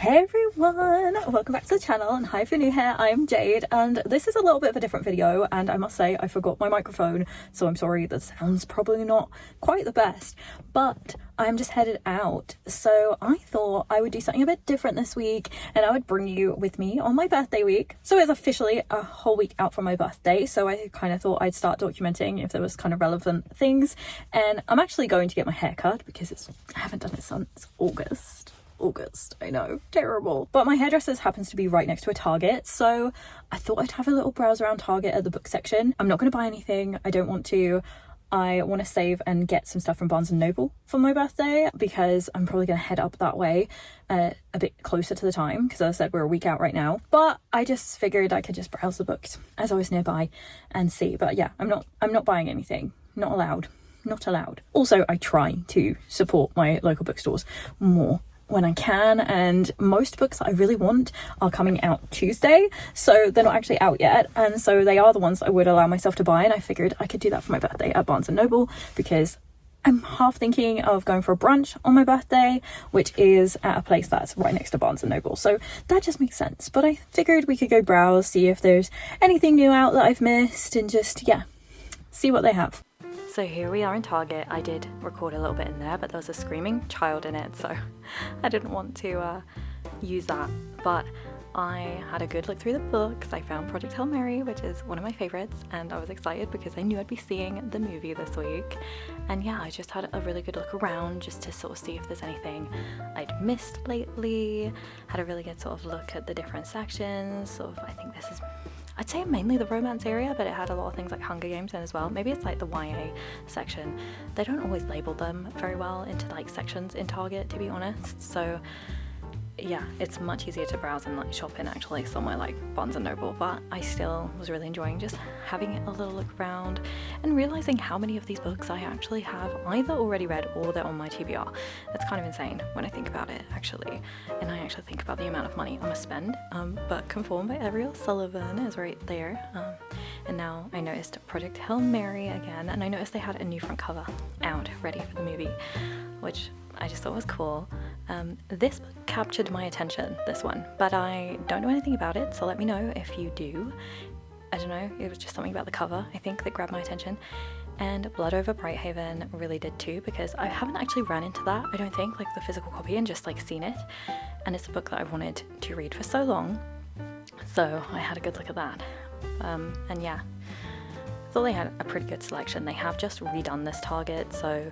Hey everyone, welcome back to the channel, and hi if you're new here. I'm Jade, and this is a little bit of a different video, and I must say I forgot my microphone, so I'm sorry the sound's probably not quite the best, but I'm just headed out, so I thought I would do something a bit different this week and I would bring you with me on my birthday week. So it's officially a whole week out from my birthday, so I kind of thought I'd start documenting if there was kind of relevant things. And I'm actually going to get my hair cut because I haven't done it since August, I know, terrible. But my hairdresser's happens to be right next to a Target, so I thought I'd have a little browse around Target at the book section. I'm not going to buy anything, I don't want to. I want to save and get some stuff from Barnes & Noble for my birthday because I'm probably going to head up that way a bit closer to the time, because as I said, we're a week out right now. But I just figured I could just browse the books as I was nearby and see. But yeah, I'm not buying anything. Not allowed. Also, I try to support my local bookstores more when I can, and most books that I really want are coming out Tuesday, so they're not actually out yet, and so they are the ones I would allow myself to buy. And I figured I could do that for my birthday at Barnes & Noble, because I'm half thinking of going for a brunch on my birthday, which is at a place that's right next to Barnes & Noble, so that just makes sense. But I figured we could go browse, see if there's anything new out that I've missed, and just, yeah, see what they have. So here we are in Target. I did record a little bit in there, but there was a screaming child in it, so I didn't want to use that. But I had a good look through the books. I found Project Hail Mary, which is one of my favorites, and I was excited because I knew I'd be seeing the movie this week. And yeah, I just had a really good look around just to sort of see if there's anything I'd missed lately. Had a really good sort of look at the different sections. Sort of, I think this is, I'd say mainly the romance area, but it had a lot of things like Hunger Games in as well. Maybe it's like the YA section. They don't always label them very well into like sections in Target, to be honest. So yeah, it's much easier to browse and like shop in actually somewhere like Barnes & Noble, but I still was really enjoying just having a little look around and realizing how many of these books I actually have either already read or they're on my TBR. It's kind of insane when I think about it, actually, and I actually think about the amount of money I'm gonna spend. But Conform by Ariel Sullivan is right there, and now I noticed Project Hail Mary again, and I noticed they had a new front cover out ready for the movie, which I just thought was cool. This book captured my attention, this one, but I don't know anything about it, so let me know if you do. I don't know, it was just something about the cover, I think, that grabbed my attention. And Blood Over Brighthaven really did too, because I haven't actually run into that, I don't think, like the physical copy, and just like seen it. And it's a book that I've wanted to read for so long, so I had a good look at that. And yeah, I thought they had a pretty good selection. They have just redone this Target, so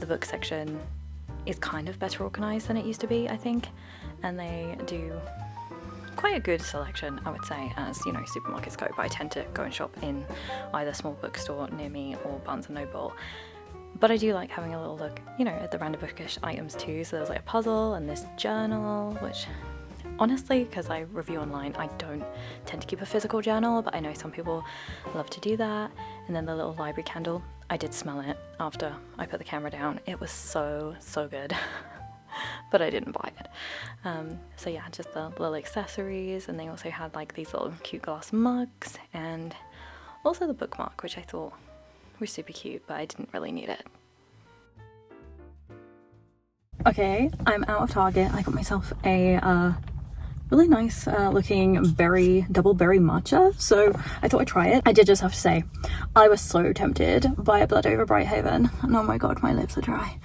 the book section is kind of better organized than it used to be, I think, and they do quite a good selection, I would say, as you know, supermarkets go, but I tend to go and shop in either small bookstore near me or Barnes & Noble. But I do like having a little look, you know, at the random bookish items too. So there was like a puzzle and this journal, which honestly, because I review online, I don't tend to keep a physical journal, but I know some people love to do that. And then the little library candle, I did smell it after I put the camera down. It was so good, but I didn't buy it. So yeah, just the little accessories, and they also had like these little cute glass mugs, and also the bookmark, which I thought was super cute, but I didn't really need it. Okay, I'm out of Target. I got myself a really nice looking double berry matcha, so I thought I'd try it. I did just have to say, I was so tempted by a Blood Over Brighthaven, and oh my god, my lips are dry.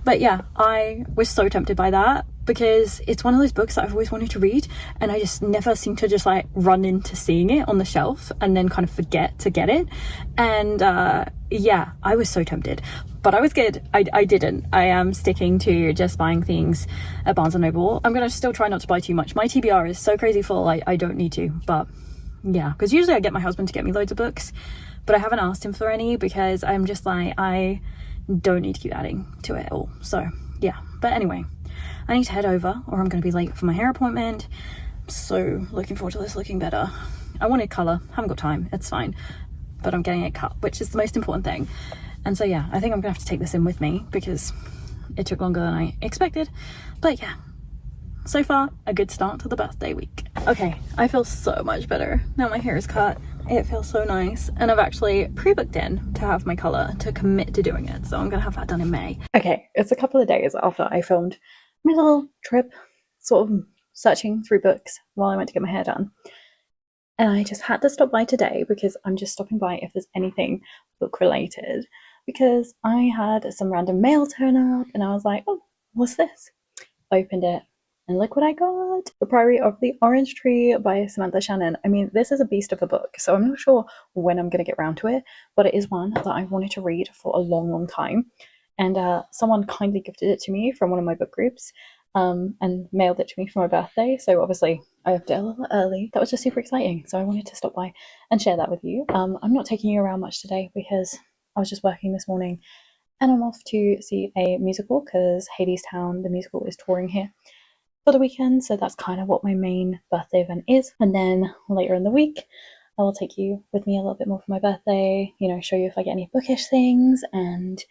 But yeah, I was so tempted by that because it's one of those books that I've always wanted to read, and I just never seem to just like run into seeing it on the shelf and then kind of forget to get it. And yeah, I was so tempted, but I was good. I didn't. I am sticking to just buying things at Barnes & Noble. I'm gonna still try not to buy too much. My TBR is so crazy full, I don't need to, but yeah, because usually I get my husband to get me loads of books, but I haven't asked him for any because I'm just like, I don't need to keep adding to it all. So yeah, but anyway, I need to head over or I'm gonna be late for my hair appointment. So looking forward to this looking better. I wanted colour, haven't got time, it's fine, but I'm getting it cut, which is the most important thing. And so yeah, I think I'm gonna have to take this in with me because it took longer than I expected. But yeah, so far a good start to the birthday week. Okay, I feel so much better now my hair is cut. It feels so nice, and I've actually pre-booked in to have my colour to commit to doing it, so I'm gonna have that done in May. Okay, it's a couple of days after I filmed my little trip sort of searching through books while I went to get my hair done. And I just had to stop by today because I'm just stopping by if there's anything book related. Because I had some random mail turn up and I was like, oh, what's this? Opened it and look what I got. The Priory of the Orange Tree by Samantha Shannon. I mean, this is a beast of a book, so I'm not sure when I'm going to get round to it, but it is one that I wanted to read for a long, long time. And someone kindly gifted it to me from one of my book groups and mailed it to me for my birthday. So obviously I opened it a little early. That was just super exciting. So I wanted to stop by and share that with you. I'm not taking you around much today because I was just working this morning and I'm off to see a musical because Hadestown, the musical, is touring here for the weekend. So that's kind of what my main birthday event is. And then later in the week, I will take you with me a little bit more for my birthday, you know, show you if I get any bookish things. And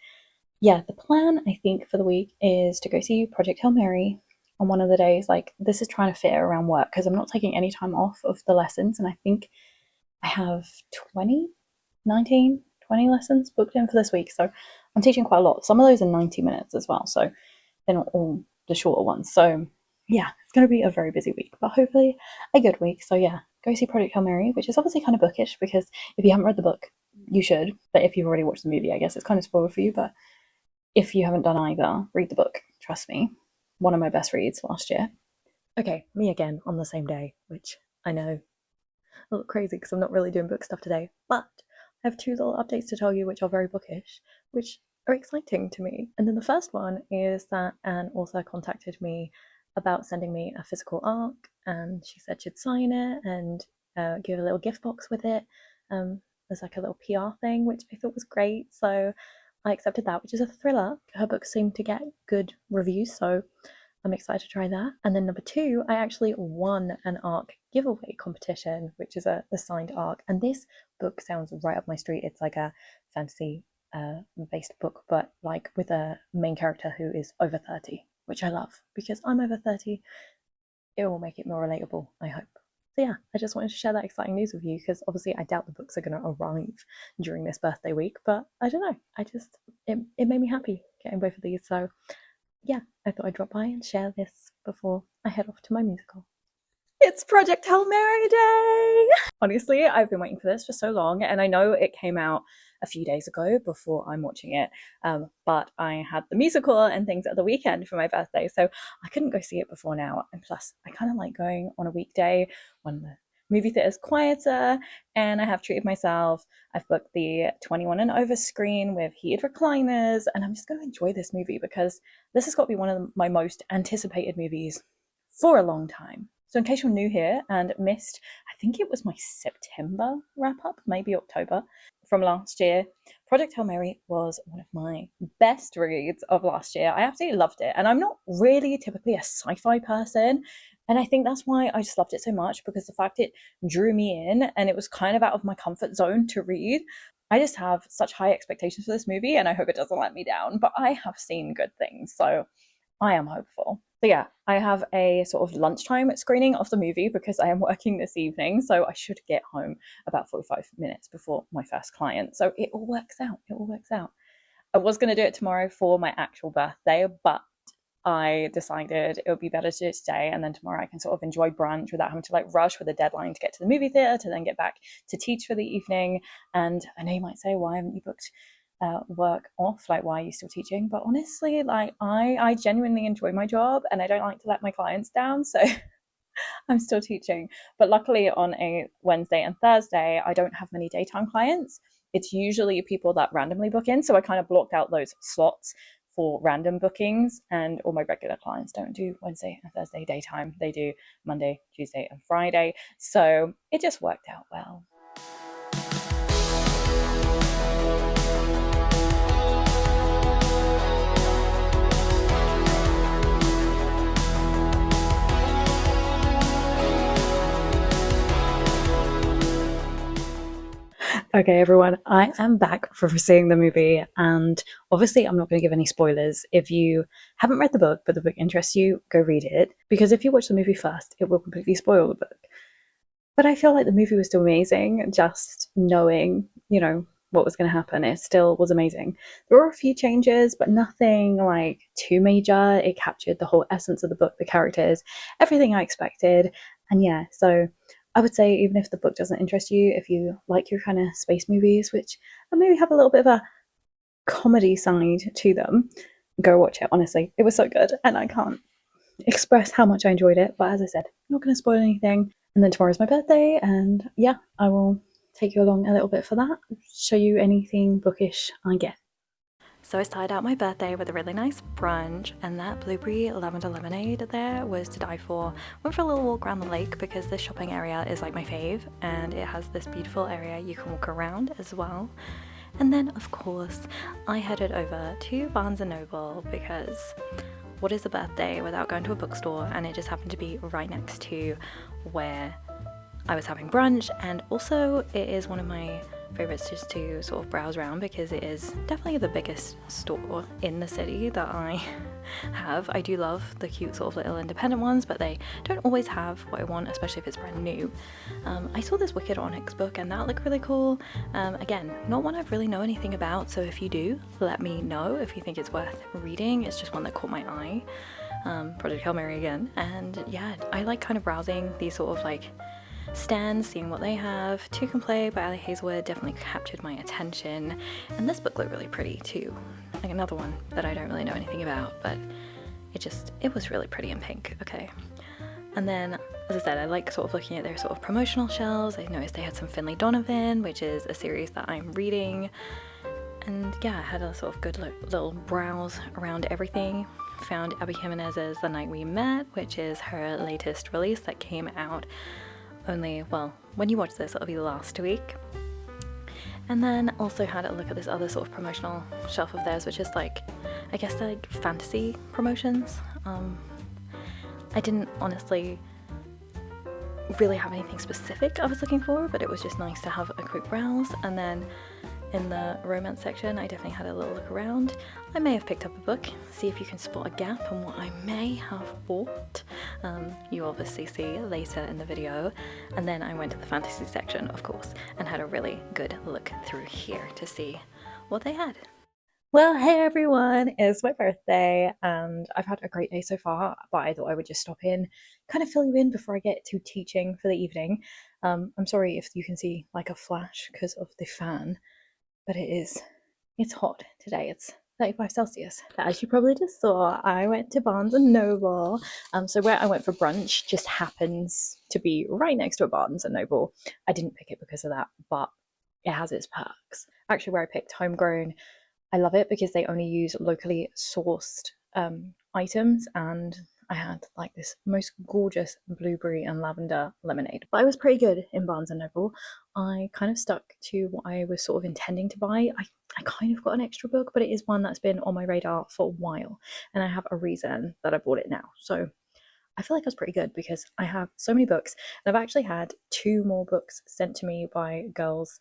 yeah, the plan, I think, for the week is to go see Project Hail Mary on one of the days. Like, this is trying to fit around work because I'm not taking any time off of the lessons. And I think I have 20, 19, 20 lessons booked in for this week. So I'm teaching quite a lot. Some of those are 90 minutes as well. So they're not all the shorter ones. So yeah, it's going to be a very busy week, but hopefully a good week. So yeah, go see Project Hail Mary, which is obviously kind of bookish because if you haven't read the book, you should. But if you've already watched the movie, I guess it's kind of spoiled for you. But if you haven't done either, read the book. Trust me. One of my best reads last year. Okay, me again on the same day, which I know a little crazy because I'm not really doing book stuff today, but I have two little updates to tell you which are very bookish, which are exciting to me. And then the first one is that an author contacted me about sending me a physical arc, and she said she'd sign it and give a little gift box with it. There's like a little PR thing, which I thought was great. So I accepted that, which is a thriller. Her books seem to get good reviews, so I'm excited to try that. And then number two, I actually won an ARC giveaway competition, which is a signed ARC. And this book sounds right up my street. It's like a fantasy based book, but like with a main character who is over 30, which I love because I'm over 30. It will make it more relatable, I hope. So yeah, I just wanted to share that exciting news with you because obviously I doubt the books are going to arrive during this birthday week, but I don't know. It made me happy getting both of these. So yeah, I thought I'd drop by and share this before I head off to my musical. It's Project Hail Mary Day! Honestly, I've been waiting for this for so long, and I know it came out a few days ago before I'm watching it, but I had the musical and things at the weekend for my birthday, so I couldn't go see it before now. And plus, I kind of like going on a weekday when the movie theater's quieter and I have treated myself. I've booked the 21 and over screen with heated recliners, and I'm just going to enjoy this movie because this has got to be one of my most anticipated movies for a long time. So, in case you're new here and missed, I think it was my September wrap up, maybe October from last year. Project Hail Mary was one of my best reads of last year. I absolutely loved it. And I'm not really typically a sci fi person. And I think that's why I just loved it so much because the fact it drew me in and it was kind of out of my comfort zone to read. I just have such high expectations for this movie and I hope it doesn't let me down. But I have seen good things. So I am hopeful. So yeah, I have a sort of lunchtime screening of the movie because I am working this evening. So I should get home about 45 minutes before my first client. So it all works out. It all works out. I was going to do it tomorrow for my actual birthday, but I decided it would be better to do it today. And then tomorrow I can sort of enjoy brunch without having to like rush with a deadline to get to the movie theater to then get back to teach for the evening. And I know you might say, why haven't you booked work off, like why are you still teaching? But honestly, like I genuinely enjoy my job and I don't like to let my clients down, so I'm still teaching. But luckily on a Wednesday and Thursday I don't have many daytime clients. It's usually people that randomly book in, so I kind of blocked out those slots for random bookings, and all my regular clients don't do Wednesday and Thursday daytime. They do Monday, Tuesday and Friday, so it just worked out well. Okay, everyone, I am back for seeing the movie, and obviously, I'm not going to give any spoilers. If you haven't read the book, but the book interests you, go read it, because if you watch the movie first, it will completely spoil the book. But I feel like the movie was still amazing, just knowing, you know, what was going to happen. It still was amazing. There were a few changes, but nothing like too major. It captured the whole essence of the book, the characters, everything I expected. And yeah, so I would say even if the book doesn't interest you, if you like your kind of space movies, which maybe have a little bit of a comedy side to them, go watch it. Honestly, it was so good, and I can't express how much I enjoyed it. But as I said, I'm not going to spoil anything. And then tomorrow's my birthday, and yeah, I will take you along a little bit for that, show you anything bookish I get. So I started out my birthday with a really nice brunch, and that blueberry lavender lemonade there was to die for. Went for a little walk around the lake because this shopping area is like my fave, and it has this beautiful area you can walk around as well. And then of course I headed over to Barnes & Noble because what is a birthday without going to a bookstore, and it just happened to be right next to where I was having brunch, and also it is one of my favorites just to sort of browse around because it is definitely the biggest store in the city that I have. I do love the cute sort of little independent ones, but they don't always have what I want, especially if it's brand new. I saw this Wicked Onyx book and that looked really cool. Again, not one I really know anything about, so if you do, let me know if you think it's worth reading. It's just one that caught my eye. Project Hail Mary again. And yeah, I like kind of browsing these sort of like stands, seeing what they have. Two Can Play by Ali Hazelwood definitely captured my attention, and this book looked really pretty too, like another one that I don't really know anything about, but it was really pretty in pink. Okay, and then as I said, I like sort of looking at their sort of promotional shelves. I noticed they had some Finlay Donovan, which is a series that I'm reading, and yeah, I had a sort of good little browse around everything. Found Abby Jimenez's The Night We Met, which is her latest release that came out only, well, when you watch this it'll be last week. And then also had a look at this other sort of promotional shelf of theirs, which is like, I guess they're like fantasy promotions. I didn't honestly really have anything specific I was looking for, but it was just nice to have a quick browse. And then in the romance section I definitely had a little look around. I may have picked up a book, see if you can spot a gap on what I may have bought. You obviously see later in the video. And then I went to the fantasy section, of course, and had a really good look through here to see what they had. Well, hey everyone, it's my birthday and I've had a great day so far, but I thought I would just stop in, kind of fill you in before I get to teaching for the evening. I'm sorry if you can see like a flash because of the fan, but it's hot today. It's 35 Celsius. As you probably just saw, I went to Barnes and Noble. So where I went for brunch just happens to be right next to a Barnes and Noble. I didn't pick it because of that, but it has its perks. Actually, where I picked Homegrown, I love it because they only use locally sourced items, and I had like this most gorgeous blueberry and lavender lemonade. But I was pretty good in Barnes and Noble. I kind of stuck to what I was sort of intending to buy. I kind of got an extra book, but it is one that's been on my radar for a while, and I have a reason that I bought it now. So I feel like I was pretty good because I have so many books, and I've actually had 2 more books sent to me by girls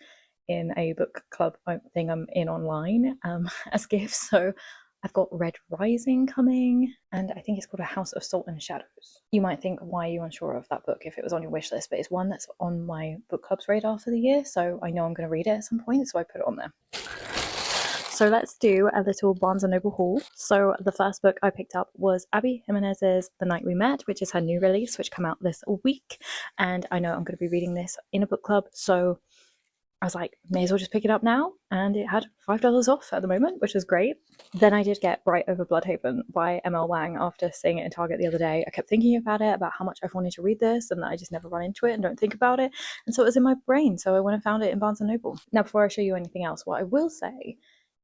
in a book club thing I'm in online as gifts. So I've got Red Rising coming, and I think it's called A House of Salt and Shadows. You might think, why are you unsure of that book if it was on your wish list? But it's one that's on my book club's radar for the year, so I know I'm going to read it at some point, so I put it on there. So let's do a little Barnes & Noble haul. So the first book I picked up was Abby Jimenez's The Night We Met, which is her new release, which came out this week. And I know I'm going to be reading this in a book club, so I was like, may as well just pick it up now. And it had $5 off at the moment, which was great. Then I did get Bright Over Bloodhaven by ML Wang after seeing it in Target the other day. I kept thinking about it, about how much I've wanted to read this, and that I just never run into it and don't think about it. And so it was in my brain. So I went and found it in Barnes & Noble. Now, before I show you anything else, what I will say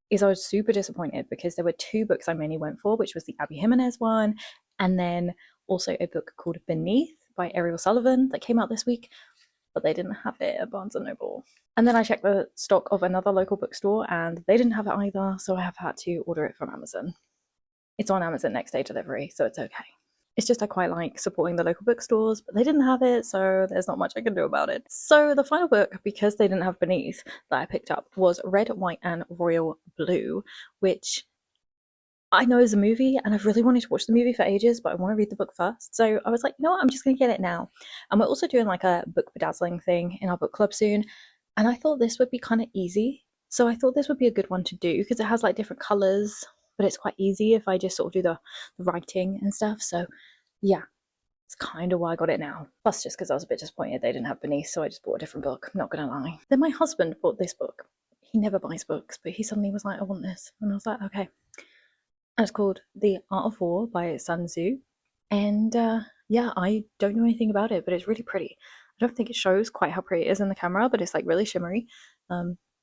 is I was super disappointed because there were 2 books I mainly went for, which was the Abby Jimenez one, and then also a book called Beneath by Ariel Sullivan that came out this week, but they didn't have it at Barnes & Noble. And then I checked the stock of another local bookstore and they didn't have it either, so I have had to order it from Amazon. It's on Amazon next day delivery, so it's okay. It's just I quite like supporting the local bookstores, but they didn't have it, so there's not much I can do about it. So the final book, because they didn't have Beneath, that I picked up was Red, White and Royal Blue, which I know is a movie, and I've really wanted to watch the movie for ages, but I want to read the book first. So I was like, you know what, I'm just going to get it now. And we're also doing like a book bedazzling thing in our book club soon, and I thought this would be kind of easy So I thought this would be a good one to do because it has like different colours, but it's quite easy if I just sort of do the writing and stuff. So yeah, it's kind of why I got it now. Plus, just because I was a bit disappointed they didn't have Beneath, so I just bought a different book. I'm not gonna lie. Then my husband bought this book. He never buys books, but he suddenly was like, I want this. And I was like, okay. And it's called The Art of War by Sun Tzu. And yeah, I don't know anything about it, but it's really pretty. I don't think it shows quite how pretty it is in the camera, but it's like really shimmery.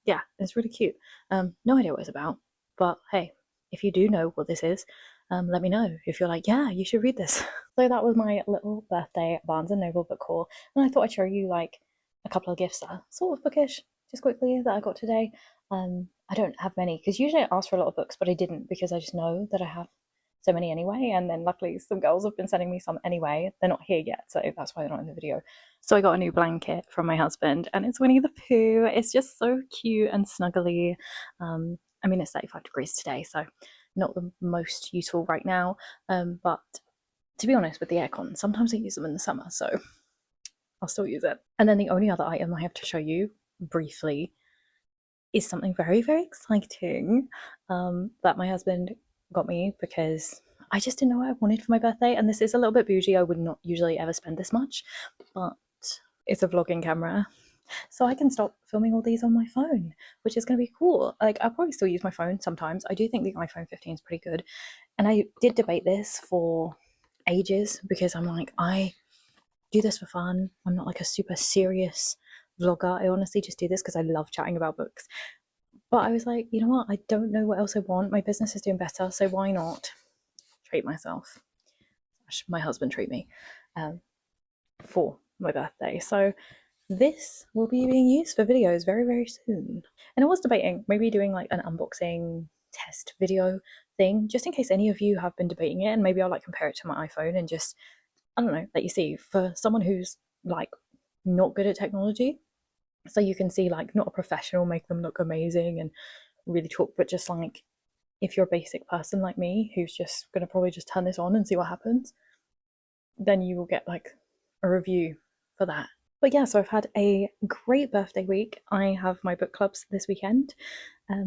Yeah, it's really cute. No idea what it's about, but hey, if you do know what this is, let me know if you're like, yeah, you should read this. So that was my little birthday Barnes and Noble book haul, and I thought I'd show you like a couple of gifts that are sort of bookish, just quickly, that I got today. I don't have many because usually I ask for a lot of books, but I didn't because I just know that I have so many anyway. And then luckily some girls have been sending me some anyway. They're not here yet, so that's why they're not in the video. So I got a new blanket from my husband, and it's Winnie the Pooh. It's just so cute and snuggly. I mean, it's 35 degrees today, so not the most useful right now. But to be honest, with the aircon, sometimes I use them in the summer, so I'll still use it. And then the only other item I have to show you briefly is something very, very exciting that my husband got me because I just didn't know what I wanted for my birthday. And this is a little bit bougie. I would not usually ever spend this much, but it's a vlogging camera. So I can stop filming all these on my phone, which is going to be cool. Like, I'll probably still use my phone sometimes. I do think the iPhone 15 is pretty good. And I did debate this for ages because I'm like, I do this for fun. I'm not like a super serious vlogger. I honestly just do this because I love chatting about books. But I was like, you know what? I don't know what else I want. My business is doing better, so why not treat myself? My husband treat me for my birthday. So this will be being used for videos very, very soon. And I was debating maybe doing like an unboxing test video thing, just in case any of you have been debating it, and maybe I'll like compare it to my iPhone and just, I don't know, let you see for someone who's like not good at technology. So you can see like not a professional make them look amazing and really talk, but just like if you're a basic person like me who's just going to probably just turn this on and see what happens, then you will get like a review for that. But yeah, so I've had a great birthday week. I have my book clubs this weekend.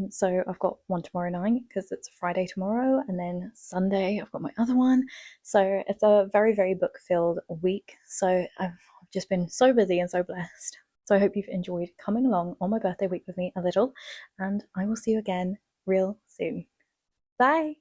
So I've got one tomorrow night because it's Friday tomorrow, and then Sunday I've got my other one. So it's a very, very book filled week. So I've just been so busy and so blessed. So I hope you've enjoyed coming along on my birthday week with me a little, and I will see you again real soon. Bye!